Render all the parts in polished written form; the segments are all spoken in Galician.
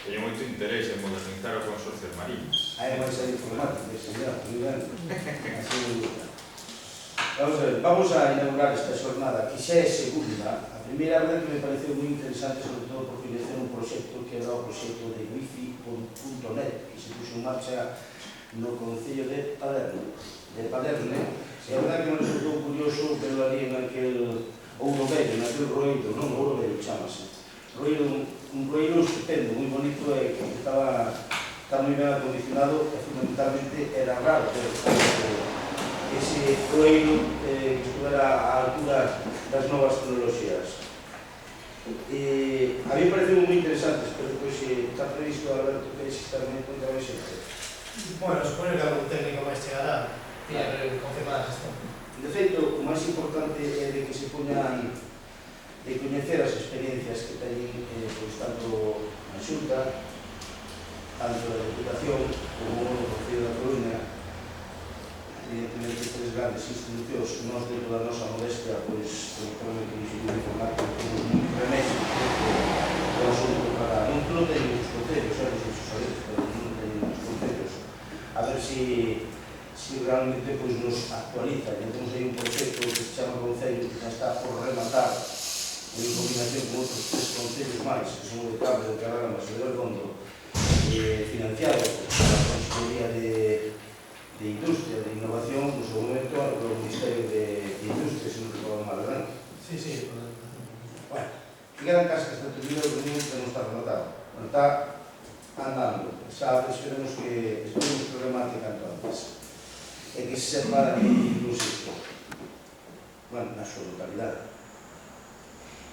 teño moito interés en modernizar o consorcio de Mariñas. Hai máis a informática, señor, moi ben. Así me gusta. Vamos a ver, vamos a inaugurar esta xornada, que xa é segunda. A primeira vez que me pareceu moi interesante, sobre todo porque coñecer un proxecto que era o proxecto de wifi.net, que se puxo en marcha no Concello de Paderne. E a verdade que me resultou curioso verlo ali en aquel Ouro Vello, en aquel roeiro, non Ouro Vello, chamase. Un roeiro estupendo, moi bonito e que está moi ben acondicionado e fundamentalmente era raro ver ese roeiro que estuvera á altura das novas tecnoloxías. A mí me pareceu moi interesante, pero pois está previsto, Alberto, que tamén contra xente. Bueno, supoño que algún técnico máis chegará, tiña que confirmar a gestión. De feito, o máis importante é de que se poñan de coñecer as experiencias que teñen tanto a Xunta, tanto a Deputación como o Concello da Coruña, evidentemente tres grandes institucións. Nós, dentro da nosa modestia, pois, probablemente o Instituto Informático temos un remedio do asunto para non teñen os concellos, non sei se sabedes, pero non teñen os concellos, a ver se realmente nos actualiza. Temos aí un proxecto que se chama Concello, que xa está por rematar en combinación con outros tres concellos máis, que son o de Cable, de Carragama e de Bergondo, financiado pola Consellería de Industria, de Innovación, no seu momento, polo Ministerio de Industria, se non recordo mal, verdad? Sí, sí. Bueno, que quedan casas de termino de reunión que non está rematado. Bueno, está andando. Xa esperemos que remate canto antes. E que se sepa inclusive, bueno, na súa localidade.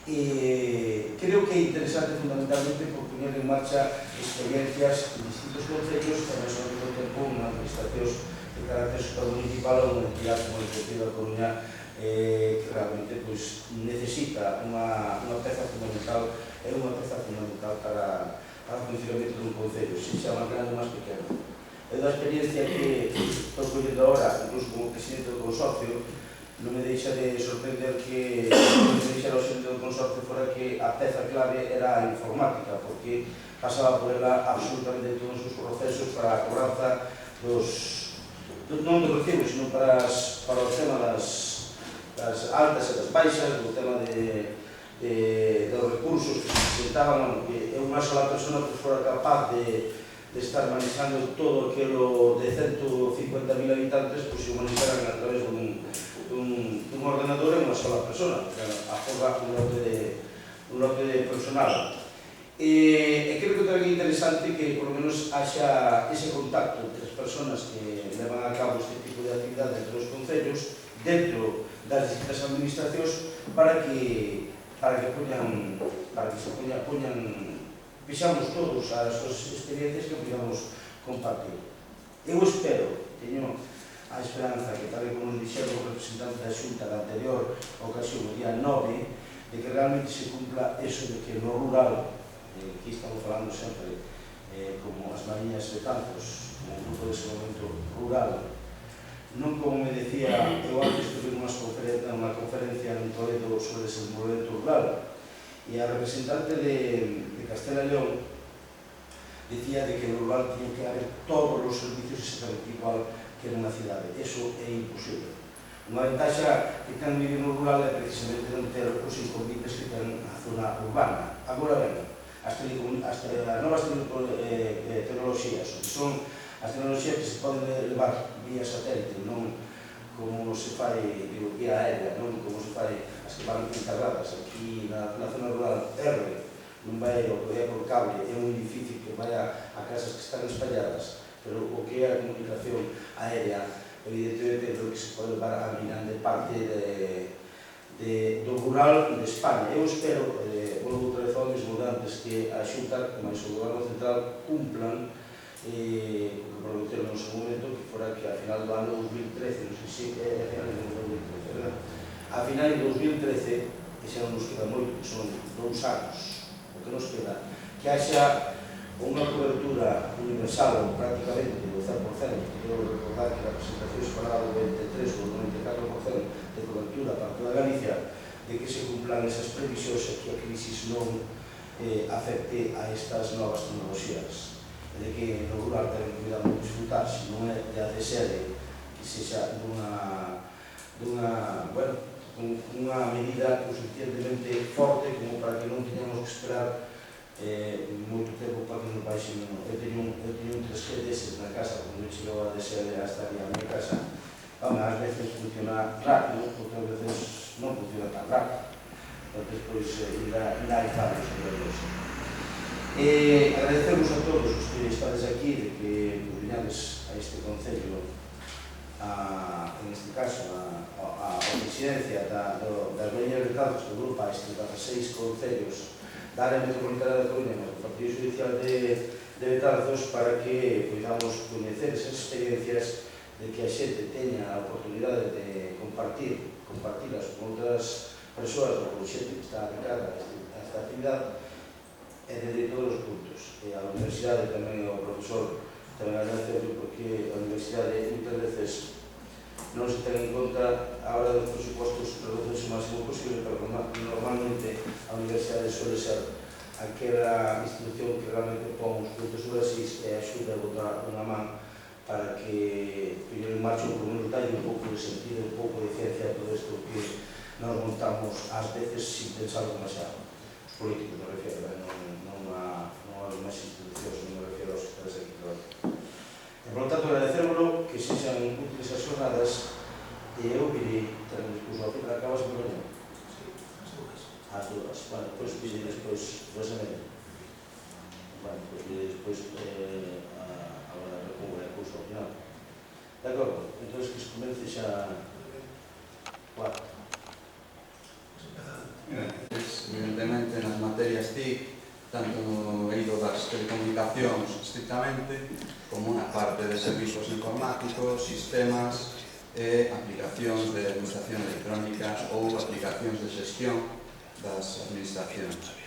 Creo que é interesante fundamentalmente por poñer en marcha experiencias en distintos concellos que ao mesmo tempo unha administración de carácter supermunicipal ou unha entidade como el Concello da Coruña que realmente necesita unha peza fundamental, é unha peza fundamental para o funcionamento dun concello, se chama grande ou máis pequeno. É da experiencia que estou collendo agora, incluso como presidente do consorcio, non me deixa de sorprender que non me deixa o xente do consorcio fora que a peza clave era a informática, porque pasaba por ela absolutamente todos os procesos para a cobranza non dos recibos, sino para o tema das altas e das baixas, do tema dos recursos que se presentaban, que é unha sola persona que fora capaz de estar manejando todo aquilo de 150.000 habitantes, pois se manejaran a través dun ordenador en unha sola persona, a forma un lote de personal. E creo que tamén é interesante que por lo menos haxa ese contacto entre as personas que levan a cabo este tipo de actividade entre os concellos, dentro das distintas administracións, para que fixamos todos as experiencias que podamos compartir. Eu espero, teño a esperanza que, tal como nos dixeron os representantes da Xunta da anterior ocasión, o día 9, de que realmente se cumpla eso de que no rural, aquí estamos falando sempre como as Mariñas de Campos, como un grupo dese momento rural, non como me decía, eu antes tuve unha conferencia en Toledo sobre desenvolvemento rural, e a representante de Castela e León decía de que no rural tiña que haber todos os servicios exactamente igual que nunha cidade. Eso é imposible. Unha ventaxa que ten vivir no rural é precisamente non ter os inconvenientes que ten a zona urbana. Agora ben, as novas tecnoloxías, que son as tecnoloxías que se poden levar vía satélite, non como se fai vía aérea, non como se fai as que van encargadas aquí na zona rural. Non vai o que é por cable, é moi difícil que vai a casas que están espalladas, pero o que é a comunicación aérea, evidentemente, é o que se pode levar a grande parte do rural de España. Eu espero, volvo outra vez ao mesmo de antes, que a Xunta, máis o Goberno Central, cumplan o que prometeron no seu momento, que fora que a final do ano 2013, non sei se é a final do ano 2013, verdad? A final do 2013, que xa non nos queda moito, que son 2 anos, o que nos queda, que haxa unha cobertura universal prácticamente do 100%, quero recordar que a presentación se falaba do 23 ou do 94% de cobertura para toda Galicia, de que se cumplan esas previsións e que a crisis non afecte a estas novas tecnologías. De que no rural ten que cuidar de disfrutar, se non é de ACSL, que sexa dunha medida suficientemente forte como para que non teñamos que esperar moito tempo para que nos baixen. Eu teño un 3G deses na casa, cando chegou a ADSL hasta aquí a minha casa. Ás veces funciona rápido, outras veces non funciona tan rápido. Entón, pois, ainda hai fallos sobre eso. Agradecemos a todos os que estades aquí de que viñades a este concello, en este caso, a presidencia das veñas de Betanzos, que agrupa estes 16 concellos da área metropolitana da Coruña, no Partido Judicial de Betanzos, para que podamos coñecer esas experiencias de que a xente teña a oportunidade de compartilas con outras persoas ou con xente que está dedicada a esta actividade, e desde todos os puntos. E a Universidade tamén, o profesor tamén agradecerlo, porque a Universidade muitas veces non se ten en conta a hora dos presupostos reducirse o máximo posible, pero normalmente a Universidade suele ser aquela institución que realmente pon os puntos sobre as is e axuda a botar unha man para que en marcha un menos dalle un pouco de sentido, un pouco de ciencia a todo isto que nos montamos ás veces sin pensar demasiado. Os políticos me refiero, non a máis institucións, non me refiero aos que estás aquí trabajando. E, por lo tanto, agradecémoslo que sexan útiles as jornadas, e eu virei ter un discurso ao final. Acabas por mañana? As dúas. Bueno, pois pide despois medio. Bueno, pois pide despois a recurso ao final. De acordo? Entón, que se comece xa... Cuatro. Evidentemente, nas materias TIC, tanto no eido das telecomunicacións estrictamente, como na parte de servizos informáticos, sistemas e aplicacións de administración electrónica ou aplicacións de xestión das administracións.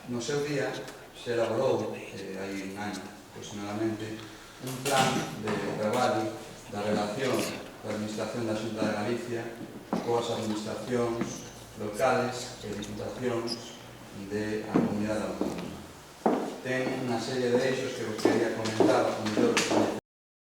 No seu día se elaborou, hai un ano aproximadamente, un plan de traballo da relación coa administración da Xunta de Galicia coas administracións locales e diputacións da Comunidade Autónoma. Ten unha serie de eixos que vos quería comentar con mellor